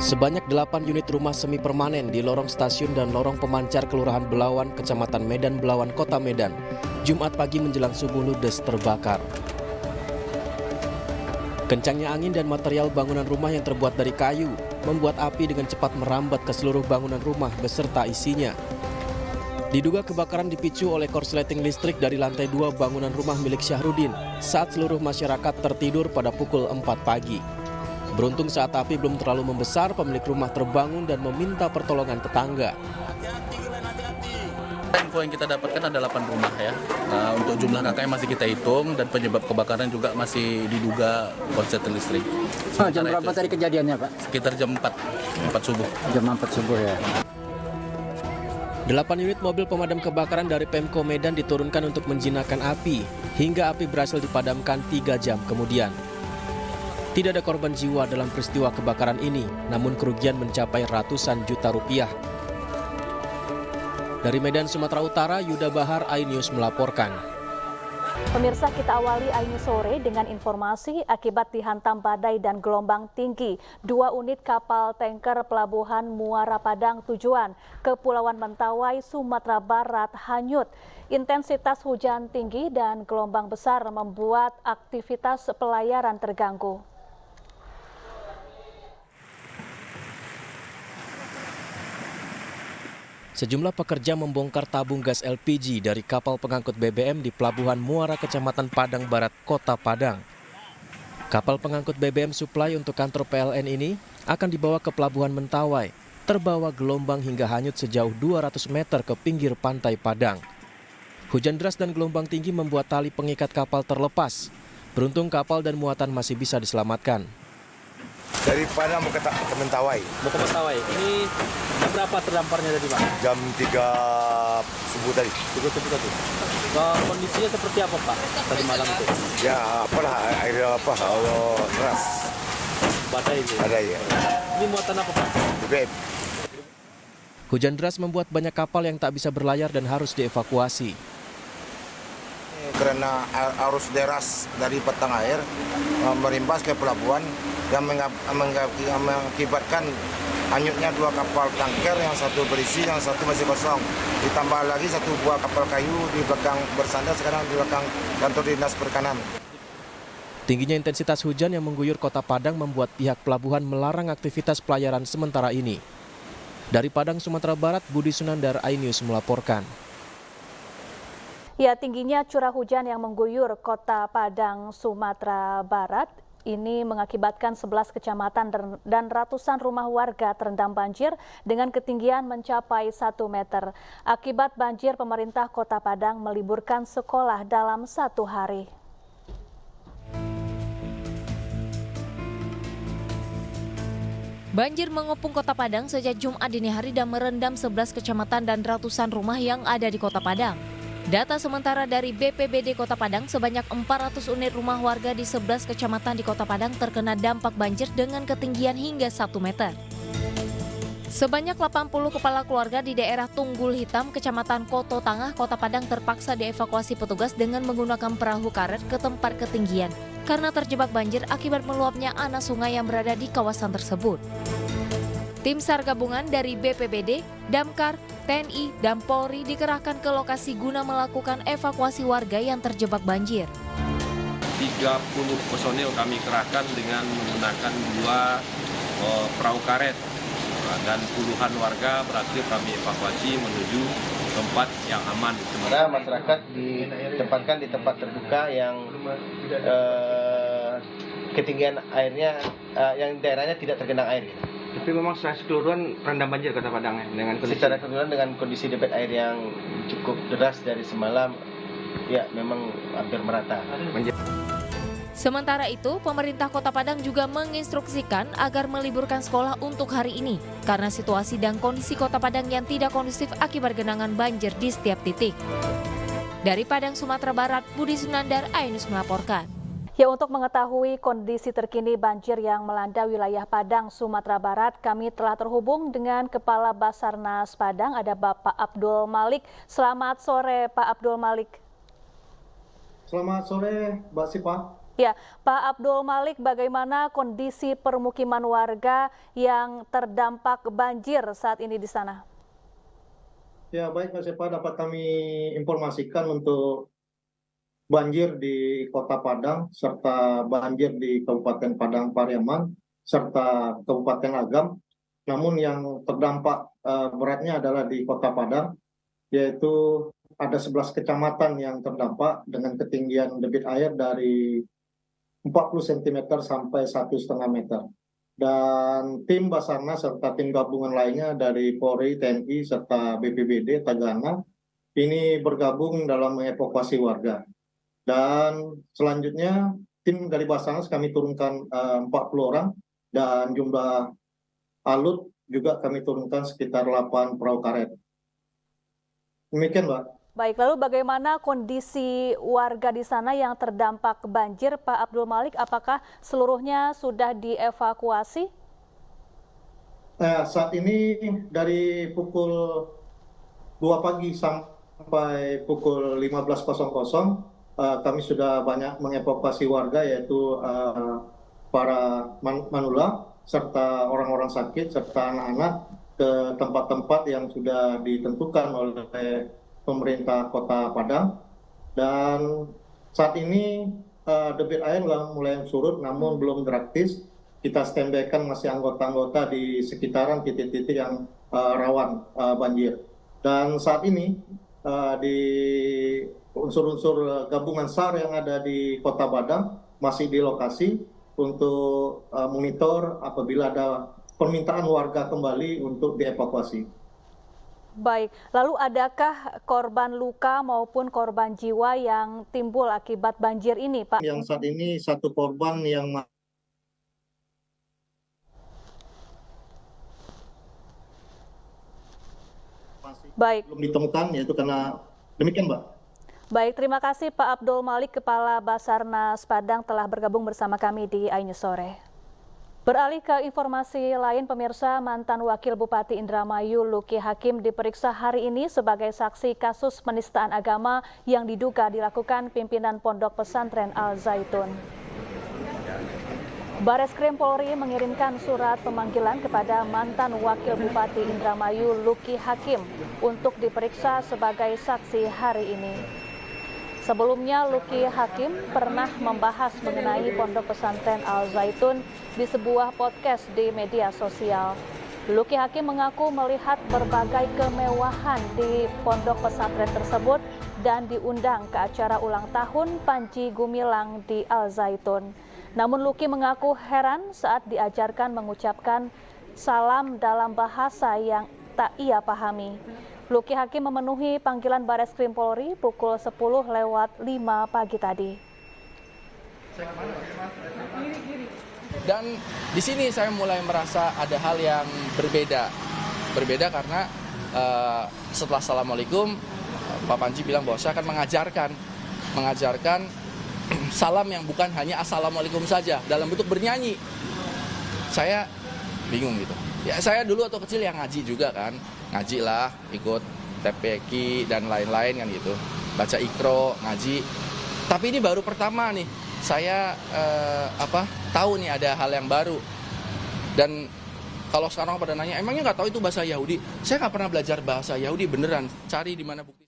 Sebanyak 8 unit rumah semi permanen di lorong stasiun dan lorong pemancar Kelurahan Belawan, Kecamatan Medan Belawan, Kota Medan, Jumat pagi menjelang subuh ludes terbakar. Kencangnya angin dan material bangunan rumah yang terbuat dari kayu membuat api dengan cepat merambat ke seluruh bangunan rumah beserta isinya. Diduga kebakaran dipicu oleh korsleting listrik dari lantai 2 bangunan rumah milik Syahrudin saat seluruh masyarakat tertidur pada pukul 4 pagi. Beruntung saat api belum terlalu membesar, pemilik rumah terbangun dan meminta pertolongan tetangga. Info yang kita dapatkan ada 8 rumah ya. Untuk jumlah kakaknya masih kita hitung dan penyebab kebakaran juga masih diduga korsleting listrik. Jam berapa tadi kejadiannya, Pak? Sekitar jam 4 subuh. Jam 4 subuh ya. 8 unit mobil pemadam kebakaran dari Pemko Medan diturunkan untuk menjinakkan api, hingga api berhasil dipadamkan 3 jam kemudian. Tidak ada korban jiwa dalam peristiwa kebakaran ini, namun kerugian mencapai ratusan juta rupiah. Dari Medan, Sumatera Utara, Yuda Bahar, iNews melaporkan. Pemirsa, kita awali iNews sore dengan informasi akibat dihantam badai dan gelombang tinggi. 2 unit kapal tanker pelabuhan Muara Padang tujuan Kepulauan Mentawai, Sumatera Barat hanyut. Intensitas hujan tinggi dan gelombang besar membuat aktivitas pelayaran terganggu. Sejumlah pekerja membongkar tabung gas LPG dari kapal pengangkut BBM di Pelabuhan Muara, Kecamatan Padang Barat, Kota Padang. Kapal pengangkut BBM suplai untuk kantor PLN ini akan dibawa ke Pelabuhan Mentawai, terbawa gelombang hingga hanyut sejauh 200 meter ke pinggir pantai Padang. Hujan deras dan gelombang tinggi membuat tali pengikat kapal terlepas. Beruntung kapal dan muatan masih bisa diselamatkan. Dari Padang mau ke Mentawai. Mau ke Mentawai. Ini jam berapa terdamparnya tadi, Pak? Jam 3 subuh tadi. 3 subuh tadi. Kondisinya seperti apa, Pak, tadi malam itu? Ya, apalah air apa? Allah deras. Badai itu. Ada ya. Ini muatan apa, Pak? BBM. Hujan deras membuat banyak kapal yang tak bisa berlayar dan harus dievakuasi. Karena arus deras dari petang air merimbas ke pelabuhan yang mengakibatkan hanyutnya 2 kapal tanker, yang satu berisi, yang satu masih kosong. Ditambah lagi 1 buah kapal kayu di belakang bersandar sekarang di belakang kantor dinas perikanan. Tingginya intensitas hujan yang mengguyur Kota Padang membuat pihak pelabuhan melarang aktivitas pelayaran sementara ini. Dari Padang, Sumatera Barat, Budi Sunandar, iNews melaporkan. Ya, tingginya curah hujan yang mengguyur Kota Padang, Sumatera Barat ini mengakibatkan 11 kecamatan dan ratusan rumah warga terendam banjir dengan ketinggian mencapai 1 meter. Akibat banjir, pemerintah Kota Padang meliburkan sekolah dalam 1 hari. Banjir mengepung Kota Padang sejak Jumat dini hari dan merendam 11 kecamatan dan ratusan rumah yang ada di Kota Padang. Data sementara dari BPBD Kota Padang, sebanyak 400 unit rumah warga di 11 kecamatan di Kota Padang terkena dampak banjir dengan ketinggian hingga 1 meter. Sebanyak 80 kepala keluarga di daerah Tunggul Hitam, Kecamatan Koto Tangah, Kota Padang terpaksa dievakuasi petugas dengan menggunakan perahu karet ke tempat ketinggian karena terjebak banjir akibat meluapnya anak sungai yang berada di kawasan tersebut. Tim SAR gabungan dari BPBD, Damkar, TNI, dan Polri dikerahkan ke lokasi guna melakukan evakuasi warga yang terjebak banjir. 30 personil kami kerahkan dengan menggunakan 2 perahu karet dan puluhan warga berhasil kami evakuasi menuju tempat yang aman. Sementara masyarakat ditempatkan di tempat terbuka yang ketinggian airnya, yang daerahnya tidak tergenang air. Tapi memang secara keseluruhan rendam banjir Kota Padang ya, dengan kondisi. Secara keseluruhan dengan kondisi debit air yang cukup deras dari semalam, ya memang hampir merata. Sementara itu, pemerintah Kota Padang juga menginstruksikan agar meliburkan sekolah untuk hari ini karena situasi dan kondisi Kota Padang yang tidak kondusif akibat genangan banjir di setiap titik. Dari Padang, Sumatera Barat, Budi Sunandar, iNews melaporkan. Ya, untuk mengetahui kondisi terkini banjir yang melanda wilayah Padang, Sumatera Barat, kami telah terhubung dengan Kepala Basarnas Padang, ada Bapak Abdul Malik. Selamat sore, Pak Abdul Malik. Selamat sore, Mbak Sipa. Ya, Pak Abdul Malik, bagaimana kondisi permukiman warga yang terdampak banjir saat ini di sana? Ya, baik Mbak Sipa, dapat kami informasikan untuk banjir di Kota Padang, serta banjir di Kabupaten Padang Pariaman, serta Kabupaten Agam. Namun yang terdampak beratnya adalah di Kota Padang, yaitu ada 11 kecamatan yang terdampak dengan ketinggian debit air dari 40 cm sampai 1,5 meter. Dan tim Basarnas serta tim gabungan lainnya dari Polri, TNI, serta BPBD, Tagana, ini bergabung dalam mengevakuasi warga. Dan selanjutnya tim dari Basarnas kami turunkan 40 orang, dan jumlah alut juga kami turunkan sekitar 8 perahu karet. Demikian, Mbak. Baik, lalu bagaimana kondisi warga di sana yang terdampak banjir, Pak Abdul Malik? Apakah seluruhnya sudah dievakuasi? Saat ini dari pukul 2 pagi sampai pukul 15.00 kami sudah banyak mengevakuasi warga, yaitu para manula serta orang-orang sakit serta anak-anak ke tempat-tempat yang sudah ditentukan oleh pemerintah Kota Padang. Dan saat ini debit air mulai surut, namun belum drastis. Kita standby-kan masih anggota-anggota di sekitaran titik-titik yang rawan banjir. Dan saat ini di unsur-unsur gabungan SAR yang ada di Kota Padang masih di lokasi untuk monitor apabila ada permintaan warga kembali untuk dievakuasi. Baik, lalu adakah korban luka maupun korban jiwa yang timbul akibat banjir ini, Pak? Yang saat ini satu korban yang masih belum ditemukan, yaitu karena demikian, Mbak. Baik, terima kasih Pak Abdul Malik, Kepala Basarnas Padang telah bergabung bersama kami di iNews Sore. Beralih ke informasi lain, pemirsa, mantan Wakil Bupati Indramayu Luki Hakim diperiksa hari ini sebagai saksi kasus penistaan agama yang diduga dilakukan pimpinan Pondok Pesantren Al Zaitun. Bareskrim Polri mengirimkan surat pemanggilan kepada mantan Wakil Bupati Indramayu Luki Hakim untuk diperiksa sebagai saksi hari ini. Sebelumnya, Luki Hakim pernah membahas mengenai Pondok Pesantren Al Zaitun di sebuah podcast di media sosial. Luki Hakim mengaku melihat berbagai kemewahan di Pondok Pesantren tersebut dan diundang ke acara ulang tahun Panji Gumilang di Al Zaitun. Namun Luki mengaku heran saat diajarkan mengucapkan salam dalam bahasa yang tak ia pahami. Luki Hakim memenuhi panggilan Bareskrim Polri pukul 10:05 pagi tadi. Dan di sini saya mulai merasa ada hal yang berbeda. Berbeda karena setelah Assalamualaikum, Pak Panji bilang bahwa saya akan mengajarkan salam yang bukan hanya Assalamualaikum saja, dalam bentuk bernyanyi. Saya bingung gitu. Ya saya dulu waktu kecil yang ngaji juga kan. Ngaji lah, ikut TPQ dan lain-lain kan gitu. Baca Iqra, ngaji. Tapi ini baru pertama nih, saya tahu nih ada hal yang baru. Dan kalau sekarang pada nanya, emangnya nggak tahu itu bahasa Yahudi? Saya nggak pernah belajar bahasa Yahudi beneran. Cari di mana bukti.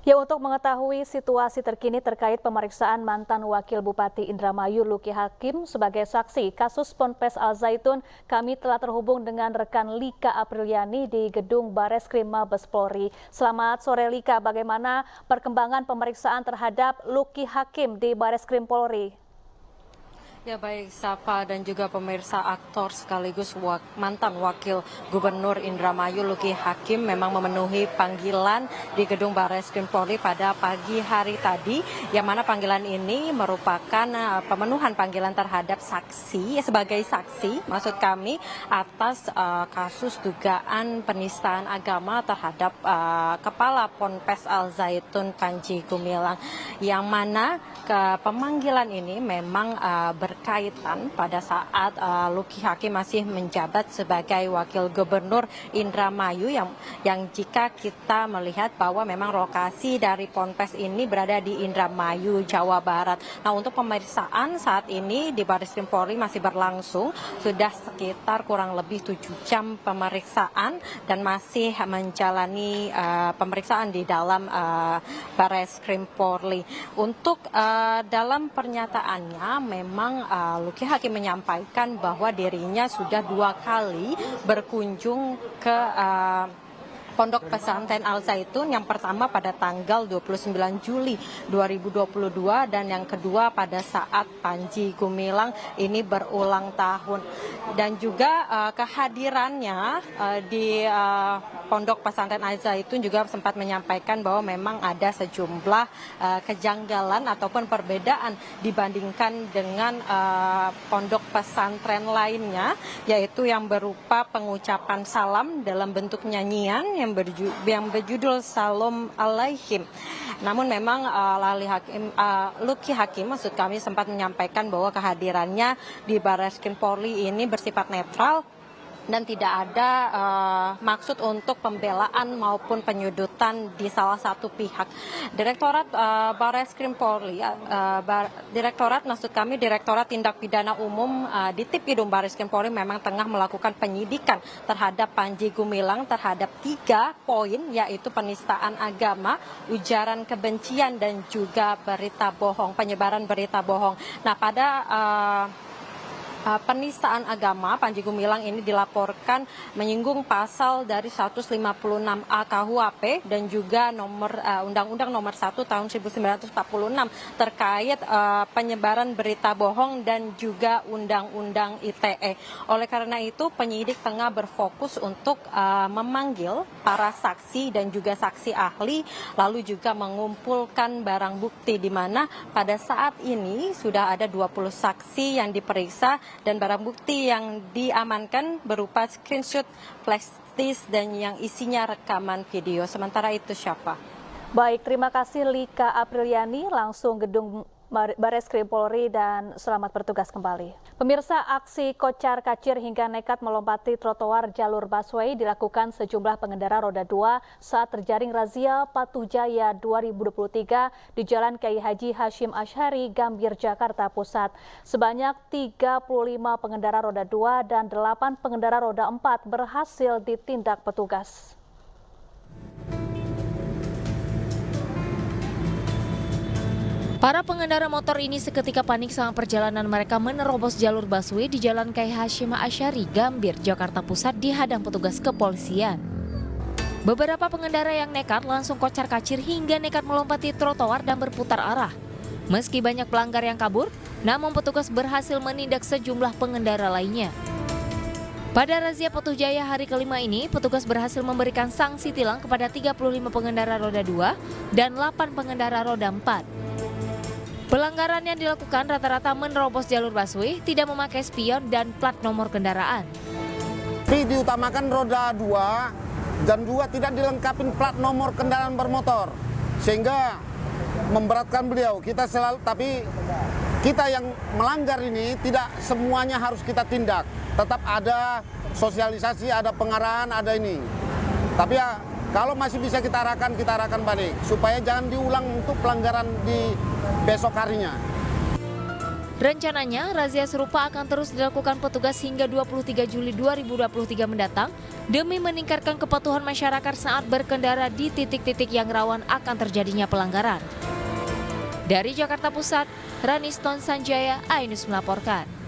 Ya, untuk mengetahui situasi terkini terkait pemeriksaan mantan Wakil Bupati Indramayu Luki Hakim sebagai saksi kasus Ponpes Al Zaitun, kami telah terhubung dengan rekan Lika Apriliani di Gedung Bareskrim Mabes Polri. Selamat sore Lika, bagaimana perkembangan pemeriksaan terhadap Luki Hakim di Bareskrim Polri? Ya baik, Safa dan juga pemirsa, aktor sekaligus mantan Wakil Gubernur Indramayu Luki Hakim memang memenuhi panggilan di Gedung Bareskrim Polri pada pagi hari tadi, yang mana panggilan ini merupakan pemenuhan panggilan terhadap saksi, sebagai saksi maksud kami atas kasus dugaan penistaan agama terhadap Kepala Ponpes Al Zaitun Panji Gumilang, yang mana pemanggilan ini memang berkaitan berkaitan pada saat Luki Hakim masih menjabat sebagai Wakil Gubernur Indramayu yang jika kita melihat bahwa memang lokasi dari Ponpes ini berada di Indramayu, Jawa Barat. Nah, untuk pemeriksaan saat ini di Bareskrim Polri masih berlangsung, sudah sekitar kurang lebih 7 jam pemeriksaan dan masih menjalani pemeriksaan di dalam Bareskrim Polri. Untuk dalam pernyataannya memang Luki Hakim menyampaikan bahwa dirinya sudah 2 kali berkunjung ke Pondok Pesantren Al Zaitun, yang pertama pada tanggal 29 Juli 2022 dan yang kedua pada saat Panji Gumilang ini berulang tahun. Dan juga kehadirannya di Pondok Pesantren Al Zaitun juga sempat menyampaikan bahwa memang ada sejumlah kejanggalan ataupun perbedaan dibandingkan dengan pondok pesantren lainnya, yaitu yang berupa pengucapan salam dalam bentuk nyanyian yang berjudul Salam Alaihim. Namun memang Luki Hakim maksud kami sempat menyampaikan bahwa kehadirannya di Bareskrim Polri ini bersifat netral dan tidak ada maksud untuk pembelaan maupun penyudutan di salah satu pihak. Direktorat Bareskrim Polri, Direktorat Tindak Pidana Umum di Tipidum Bareskrim Polri memang tengah melakukan penyidikan terhadap Panji Gumilang terhadap 3 poin, yaitu penistaan agama, ujaran kebencian dan juga berita bohong, penyebaran berita bohong. Nah, pada penistaan agama, Panji Gumilang ini dilaporkan menyinggung pasal dari 156A KUHP dan juga Undang-Undang Nomor 1 Tahun 1946 terkait penyebaran berita bohong dan juga Undang-Undang ITE. Oleh karena itu, penyidik tengah berfokus untuk memanggil para saksi dan juga saksi ahli, lalu juga mengumpulkan barang bukti, di mana pada saat ini sudah ada 20 saksi yang diperiksa dan barang bukti yang diamankan berupa screenshot, flash disk dan yang isinya rekaman video. Sementara itu, Syafa. Baik, terima kasih Lika Apriliani langsung gedung Bareskrim Polri dan selamat bertugas kembali. Pemirsa, aksi kocar-kacir hingga nekat melompati trotoar jalur busway dilakukan sejumlah pengendara roda 2 saat terjaring razia Patuh Jaya 2023 di Jalan Kiai Haji Hashim Asy'ari, Gambir, Jakarta Pusat. Sebanyak 35 pengendara roda 2 dan 8 pengendara roda 4 berhasil ditindak petugas. Para pengendara motor ini seketika panik saat perjalanan mereka menerobos jalur busway di Jalan Kiai Hashim Asy'ari, Gambir, Jakarta Pusat dihadang petugas kepolisian. Beberapa pengendara yang nekat langsung kocar-kacir hingga nekat melompati trotoar dan berputar arah. Meski banyak pelanggar yang kabur, namun petugas berhasil menindak sejumlah pengendara lainnya. Pada razia Patuh Jaya hari kelima ini, petugas berhasil memberikan sanksi tilang kepada 35 pengendara roda 2 dan 8 pengendara roda 4. Pelanggaran yang dilakukan rata-rata menerobos jalur busway, tidak memakai spion dan plat nomor kendaraan. Tapi diutamakan roda 2 dan 2 tidak dilengkapi plat nomor kendaraan bermotor, sehingga memberatkan beliau. Tapi kita yang melanggar ini tidak semuanya harus kita tindak. Tetap ada sosialisasi, ada pengarahan, ada ini. Tapi ya, kalau masih bisa kita arahkan balik supaya jangan diulang untuk pelanggaran di besok harinya. Rencananya, razia serupa akan terus dilakukan petugas hingga 23 Juli 2023 mendatang demi meningkatkan kepatuhan masyarakat saat berkendara di titik-titik yang rawan akan terjadinya pelanggaran. Dari Jakarta Pusat, Raniston Sanjaya, iNews melaporkan.